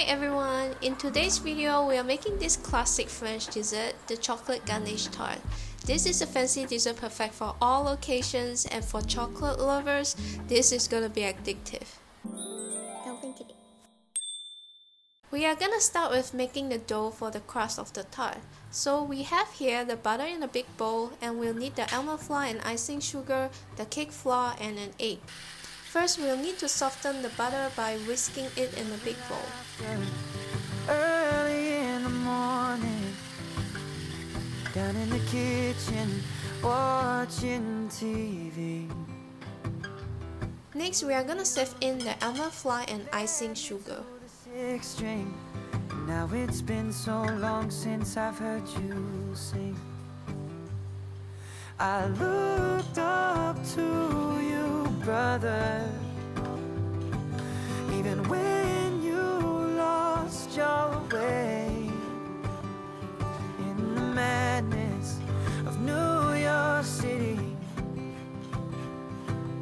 Hi everyone! In today's video, we are making this classic French dessert, the chocolate ganache tart. This is a fancy dessert perfect for all occasions, and for chocolate lovers, this is gonna be addictive. We are gonna start with making the dough for the crust of the tart. So we have here the butter in a big bowl, and we'll need the almond flour and icing sugar, the cake flour, and an egg. First, we'll need to soften the butter by whisking it in a big bowl. Early in the morning, down in the kitchen, watching TV. Next, we are gonna sift in the almond flour and icing sugar. Sixth string. Now it's been so long since I've heard you sing. I looked up to you, brother, even when you lost your way. In the madness of New York City,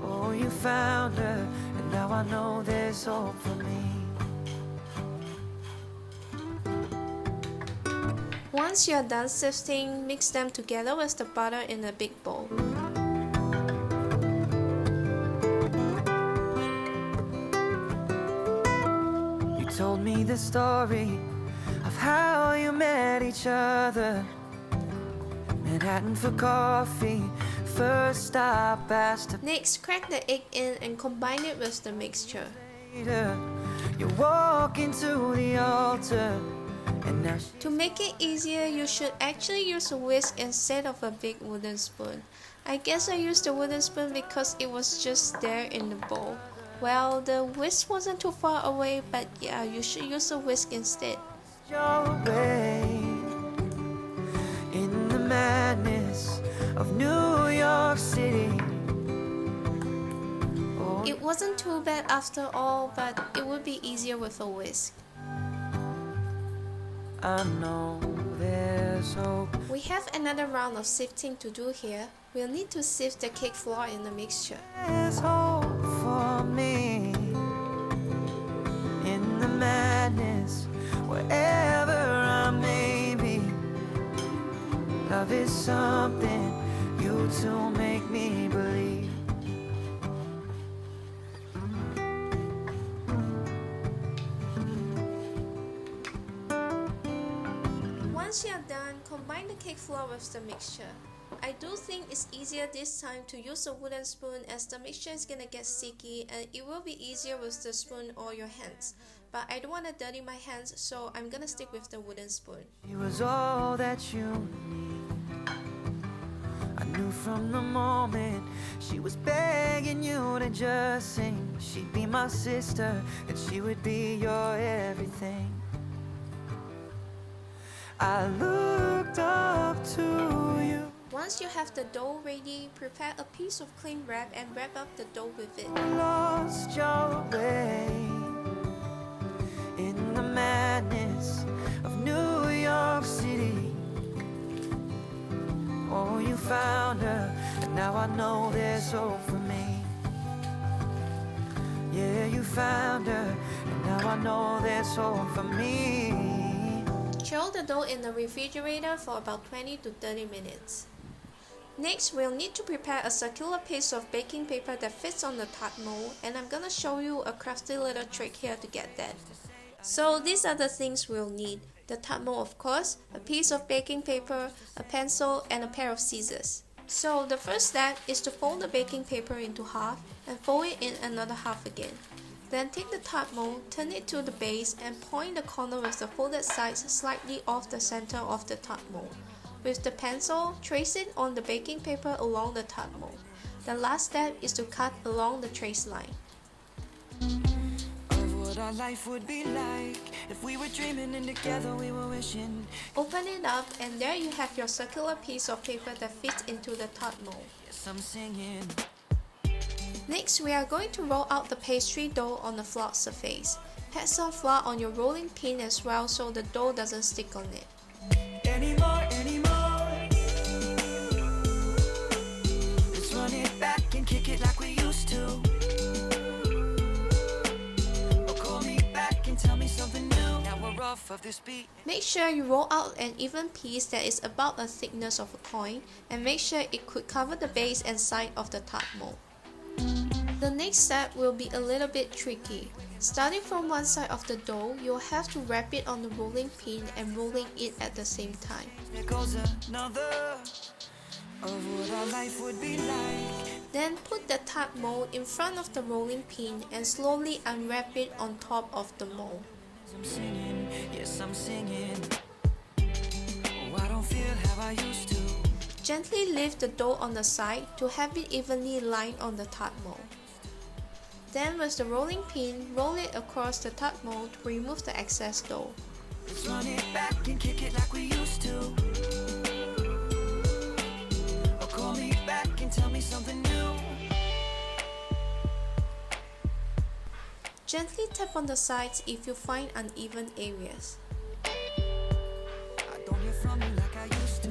oh, you found her, and now I know there's hope for me. Once you are done sifting, mix them together with the butter in a big bowl. You told me the story of how you met each other. Manhattan for coffee, first stop Astor. Next, crack the egg in and combine it with the mixture. You walk into the altar. To make it easier, you should actually use a whisk instead of a big wooden spoon. I guess I used the wooden spoon because it was just there in the bowl. Well, the whisk wasn't too far away, but yeah, you should use a whisk instead. In the madness of New York City. It wasn't too bad after all, but it would be easier with a whisk. I know there's hope. We have another round of sifting to do here. We'll need to sift the cake flour in the mixture. There's hope for me in the madness, wherever I may be. Love is something you two make me believe. Once you are done, combine the cake flour with the mixture. I do think it's easier this time to use a wooden spoon, as the mixture is gonna get sticky and it will be easier with the spoon or your hands. But I don't want to dirty my hands, so I'm gonna stick with the wooden spoon. She was all that you need. I knew from the moment she was begging you to just sing. She'd be my sister and she would be your everything. I looked up to you. Once you have the dough ready, prepare a piece of cling wrap and wrap up the dough with it. Lost your way in the madness of New York City. Oh, you found her, and now I know there's hope for me. Yeah, you found her, and now I know there's hope for me. Chill the dough in the refrigerator for about 20 to 30 minutes. Next, we'll need to prepare a circular piece of baking paper that fits on the tart mold, and I'm gonna show you a crafty little trick here to get that. So these are the things we'll need: the tart mold, of course, a piece of baking paper, a pencil, and a pair of scissors. So the first step is to fold the baking paper into half and fold it in another half again. Then take the tart mold, turn it to the base, and point the corner with the folded sides slightly off the center of the tart mold. With the pencil, trace it on the baking paper along the tart mold. The last step is to cut along the trace line. Of what our life would be like if we were dreaming and together we were wishing. Open it up, and there you have your circular piece of paper that fits into the tart mold. Yes, I'm singing. Next, we are going to roll out the pastry dough on the flat surface. Pat some flour on your rolling pin as well so the dough doesn't stick on it. Anymore. Let's run it back and kick it like we used to. Or call me back and tell me something new. off of this beat. Make sure you roll out an even piece that is about the thickness of a coin, and make sure it could cover the base and side of the tart mold. The next step will be a little bit tricky. Starting from one side of the dough, you'll have to wrap it on the rolling pin and rolling it at the same time. There goes another of what our life would be like. Then put the tart mold in front of the rolling pin and slowly unwrap it on top of the mold. I'm singing, yes I'm singing. Oh, I don't feel how I used to. Gently lift the dough on the side to have it evenly lined on the tart mold. Then with the rolling pin, roll it across the tart mold to remove the excess dough. Let's run it back and kick it like we used to. Or call me back and tell me something new. Gently tap on the sides if you find uneven areas. I don't hear from you like I used to.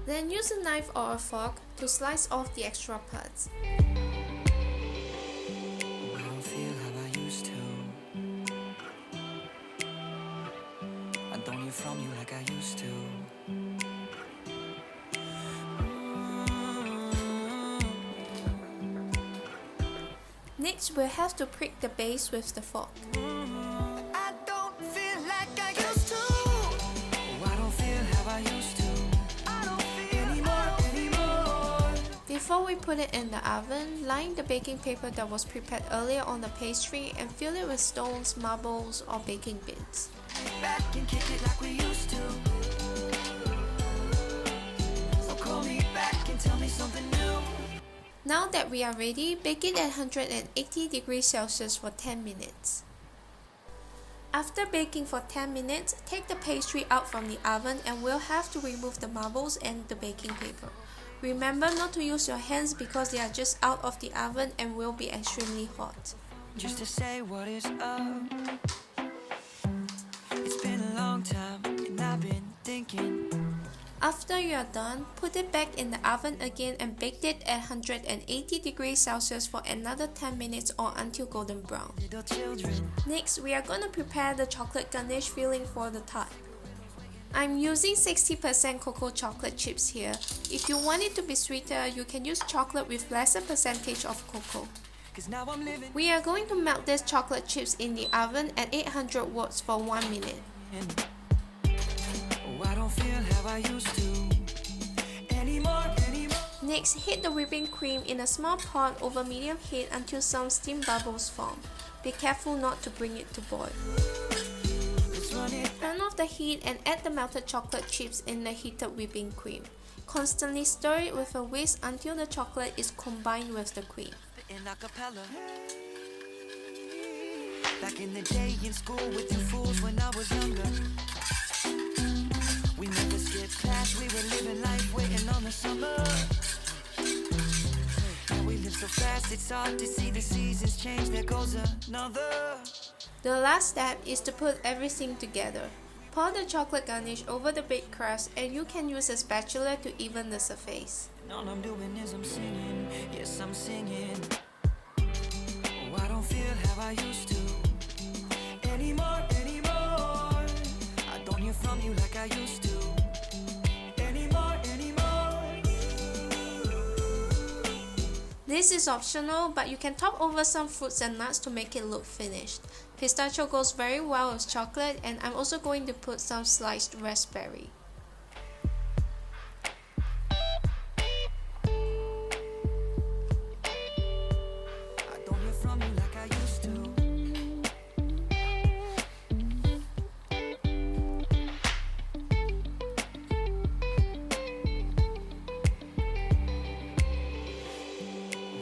Then use a knife or a fork to slice off the extra parts. I don't feel how I used to. I don't hear from you like I used to. Next, we'll have to prick the base with the fork. I don't feel like I used to. Oh, I don't feel how I used to. I don't feel anymore. Before we put it in the oven, line the baking paper that was prepared earlier on the pastry and fill it with stones, marbles, or baking bits. Back and kick it like we used to. So call me back and tell me something new. Now that we are ready, bake it at 180 degrees Celsius for 10 minutes. After baking for 10 minutes, take the pastry out from the oven and we'll have to remove the marbles and the baking paper. Remember not to use your hands because they are just out of the oven and will be extremely hot. Just to say what is up. It's been a long time and I've been thinking. After you are done, put it back in the oven again and bake it at 180 degrees Celsius for another 10 minutes or until golden brown. Little children. Next, we are going to prepare the chocolate ganache filling for the tart. I'm using 60% cocoa chocolate chips here. If you want it to be sweeter, you can use chocolate with lesser percentage of cocoa. 'Cause now I'm living. We are going to melt these chocolate chips in the oven at 800 watts for 1 minute. Oh, I don't feel how I used to anymore. Next, heat the whipping cream in a small pot over medium heat until some steam bubbles form. Be careful not to bring it to boil. Let's run it. Turn off the heat and add the melted chocolate chips in the heated whipping cream. Constantly stir it with a whisk until the chocolate is combined with the cream. In acapella. Back in the day in school with you fools when I was younger. We never skipped class, we were living life waiting on the summer. Now we live so fast, it's hard to see the seasons change. There goes another. The last step is to put everything together. Pour the chocolate ganache over the baked crust and you can use a spatula to even the surface. And all I'm doing is I'm singing, yes I'm singing. Oh, I don't feel how I used to anymore. I don't hear from you like I used to anymore. This is optional, but you can top over some fruits and nuts to make it look finished. Pistachio goes very well with chocolate, and I'm also going to put some sliced raspberry. I don't hear from you like I used to.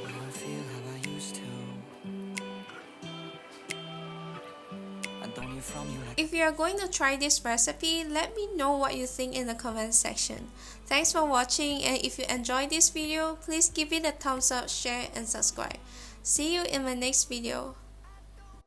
I don't feel how I used to. I don't hear from you like. If you are going to try this recipe, let me know what you think in the comment section. Thanks for watching, and if you enjoyed this video, please give it a thumbs up, share and subscribe. See you in my next video.